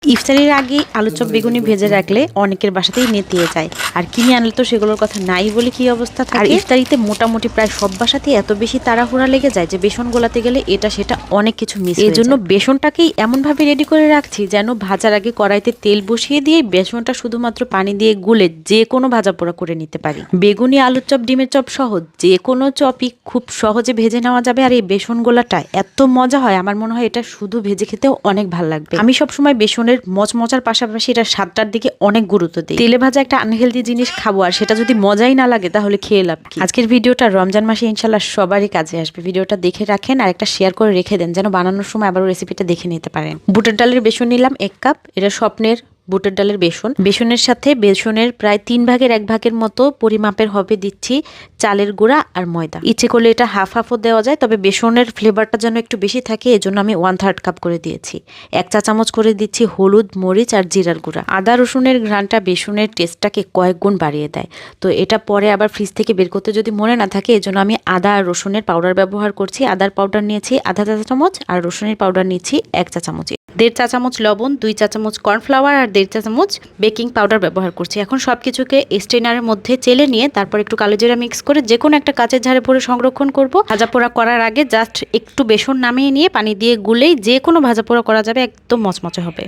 ইফতারির আগে আলু চপ বেগুনি ভেজে রাখলে অনেকের বাসাতেই নেতিয়ে যায়, আর কিনে আনলে তো সেগুলোর কথা নাই বলে কি অবস্থা থাকে। আর ইফতারিতে মোটামুটি প্রায় সব বাসাতেই এত বেশি তাড়াহুড়া লেগে যায় যে বেসন গোলাতে গেলে এটা সেটা অনেক কিছু মিস হয়ে যায়। এজন্য বেসনটাকেই এমন ভাবে রেডি করে রাখছি যেন ভাজার আগে কড়াইতে তেল বসিয়ে দিয়ে বেসনটা শুধুমাত্র পানি দিয়ে গুলে যে কোনো ভাজা পোড়া করে নিতে পারি। বেগুনি আলুর চপ ডিমের চপ সহ যে কোনো চপই খুব সহজে ভেজে নেওয়া যাবে। আর এই বেসন গোলাটা এত মজা হয়, আমার মনে হয় এটা শুধু ভেজে খেতেও অনেক ভালো লাগবে। আমি সবসময় বেসনের মচমচার পাশাপাশি এটা স্বাদটার দিকে অনেক গুরুত্ব দিই। তেলে ভাজা একটা আনহেলদি জিনিস খাবো আর সেটা যদি মজাই না লাগে তাহলে খেয়ে লাভ কি। আজকের ভিডিওটা রমজান মাসে ইনশাল্লাহ সবারই কাজে আসবে। ভিডিওটা দেখে রাখেন আর একটা শেয়ার করে রেখে দেন যেন বানানোর সময় আবার রেসিপিটা দেখে নিতে পারেন। বুটের ডালের বেসন নিলাম 1 কাপ। এটা স্বপ্নের বুটের ডালের বেসনের সাথে বেসনের প্রায় 3 ভাগের 1 ভাগের মতো পরিমাপের হবে দিচ্ছি চালের গুঁড়া আর ময়দা। ইচ্ছে করলে এটা হাফ হাফও দেওয়া যায়, তবে বেসনের ফ্লেভারটা যেন একটু বেশি থাকে এজন্য আমি 1/3 কাপ করে দিয়েছি। 1 চা চামচ করে দিচ্ছি হলুদ, মরিচ আর জিরার গুঁড়া। আদা রসুনের ঘ্রাণটা বেসনের টেস্টটাকে কয়েক গুণ বাড়িয়ে দেয়। তো এটা পরে আবার ফ্রিজ থেকে বের করতে যদি মনে না থাকে এজন্য আমি আদা আর রসুনের পাউডার ব্যবহার করছি। আদার পাউডার নিয়েছি আধা চা চামচ আর রসুনের পাউডার নিয়েছি 1 চা চামচ। 1.5 চা চামচ লবণ, 2 চা চামচ কর্নফ্লাওয়ার আর 1.5 চা চামচ বেকিং পাউডার ব্যবহার করছি। এখন সবকিছুকে স্ট্রেনারের মধ্যে চেলে নিয়ে তারপর একটু কালো জিরা মিক্স করে যে কোনো একটা কাচের ঝাড়ে ভরে সংরক্ষণ করব। ভাজা পোড়া করার আগে জাস্ট একটু বেসন নামিয়ে নিয়ে পানি দিয়ে গুলেই যে কোনো ভাজা পোড়া করা যাবে, একদম মচমচে হবে।